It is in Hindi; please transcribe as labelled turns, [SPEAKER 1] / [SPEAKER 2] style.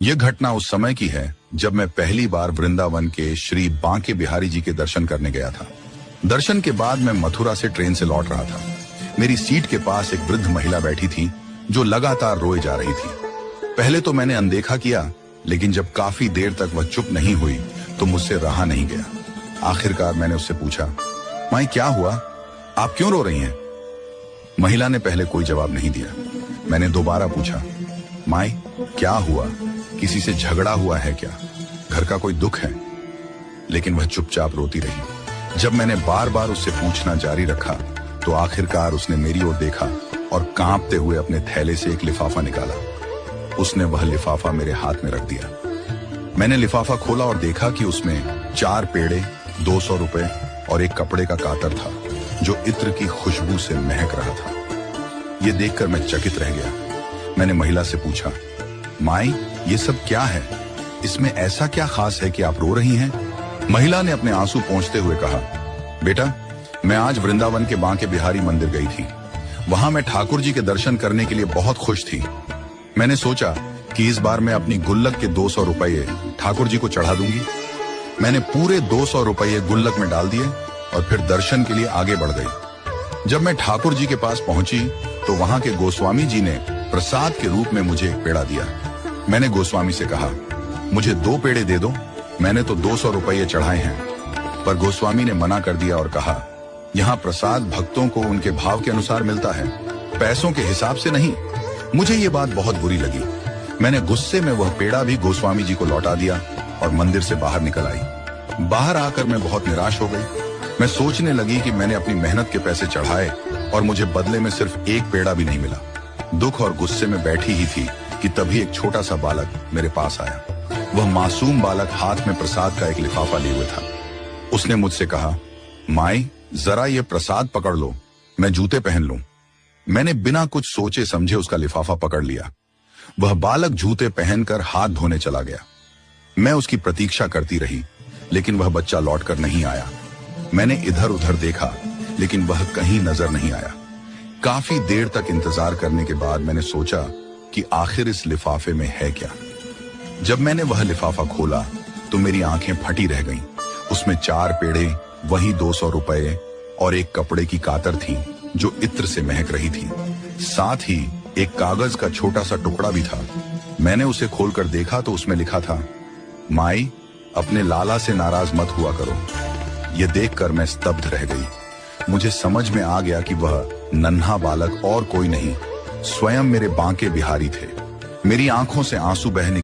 [SPEAKER 1] यह घटना उस समय की है जब मैं पहली बार वृंदावन के श्री बांके बिहारी जी के दर्शन करने गया था। दर्शन के बाद मैं मथुरा से ट्रेन से लौट रहा था। मेरी सीट के पास एक वृद्ध महिला बैठी थी जो लगातार रोए जा रही थी। पहले तो मैंने अनदेखा किया, लेकिन जब काफी देर तक वह चुप नहीं हुई तो मुझसे रहा नहीं गया। आखिरकार मैंने उससे पूछा, माई क्या हुआ, आप क्यों रो रही हैं? महिला ने पहले कोई जवाब नहीं दिया। मैंने दोबारा पूछा, माई क्या हुआ, किसी से झगड़ा हुआ है क्या, घर का कोई दुख है? लेकिन वह चुपचाप रोती रही। जब मैंने बार बार उससे पूछना जारी रखा तो आखिरकार उसने मेरी ओर देखा और कांपते हुए अपने थैले से एक लिफाफा निकाला। उसने वह लिफाफा मेरे हाथ में रख दिया। मैंने लिफाफा खोला और देखा कि उसमें 4 पेड़े, 200 रुपए और एक कपड़े का कातर था जो इत्र की खुशबू से महक रहा था। यह देखकर मैं चकित रह गया। मैंने महिला से पूछा, माई ये सब क्या है, इसमें ऐसा क्या खास है कि आप रो रही हैं? महिला ने अपने आंसू पोंछते हुए कहा, बेटा मैं आज वृंदावन के बांके बिहारी मंदिर गई थी। वहां मैं ठाकुर जी के दर्शन करने के लिए बहुत खुश थी। मैंने सोचा कि इस बार मैं अपनी गुल्लक के 200 रुपये ठाकुर जी को चढ़ा दूंगी। मैंने पूरे 200 रुपये गुल्लक में डाल दिए और फिर दर्शन के लिए आगे बढ़ गई। जब मैं ठाकुर जी के पास पहुंची तो वहां के गोस्वामी जी ने प्रसाद के रूप में मुझे एक पेड़ा दिया। मैंने गोस्वामी से कहा, मुझे 2 पेड़े दे दो, मैंने तो 200 रुपये चढ़ाए हैं। पर गोस्वामी ने मना कर दिया और कहा, यहाँ प्रसाद भक्तों को उनके भाव के अनुसार मिलता है, पैसों के हिसाब से नहीं। मुझे ये बात बहुत बुरी लगी। मैंने गुस्से में वह पेड़ा भी गोस्वामी जी को लौटा दिया और मंदिर से बाहर निकल आई। बाहर आकर मैं बहुत निराश हो गई। मैं सोचने लगी कि मैंने अपनी मेहनत के पैसे चढ़ाए और मुझे बदले में सिर्फ एक पेड़ा भी नहीं मिला। दुख और गुस्से में बैठी ही थी कि तभी एक छोटा सा बालक मेरे पास आया। वह मासूम बालक हाथ में प्रसाद का एक लिफाफा लिए हुए था। उसने मुझसे कहा, माई जरा ये प्रसाद पकड़ लो, मैं जूते पहन लूं। मैंने बिना कुछ सोचे समझे उसका लिफाफा पकड़ लिया। वह बालक जूते पहनकर हाथ धोने चला गया। मैं उसकी प्रतीक्षा करती रही, लेकिन वह बच्चा लौटकर नहीं आया। मैंने इधर उधर देखा, लेकिन वह कहीं नजर नहीं आया। काफी देर तक इंतजार करने के बाद मैंने सोचा कि आखिर इस लिफाफे में है क्या। जब मैंने वह लिफाफा खोला तो मेरी आंखें फटी रह गईं। उसमें 4 पेड़े, वही 200 रुपये और एक कपड़े की कातर थी जो इत्र से महक रही थी। साथ ही एक कागज का छोटा सा टुकड़ा भी था। मैंने उसे खोलकर देखा तो उसमें लिखा था, माई अपने लाला से नाराज मत हुआ करो। यह देखकर मैं स्तब्ध रह गई। मुझे समझ में आ गया कि वह नन्हा बालक और कोई नहीं, स्वयं मेरे बांके बिहारी थे। मेरी आंखों से आंसू बहने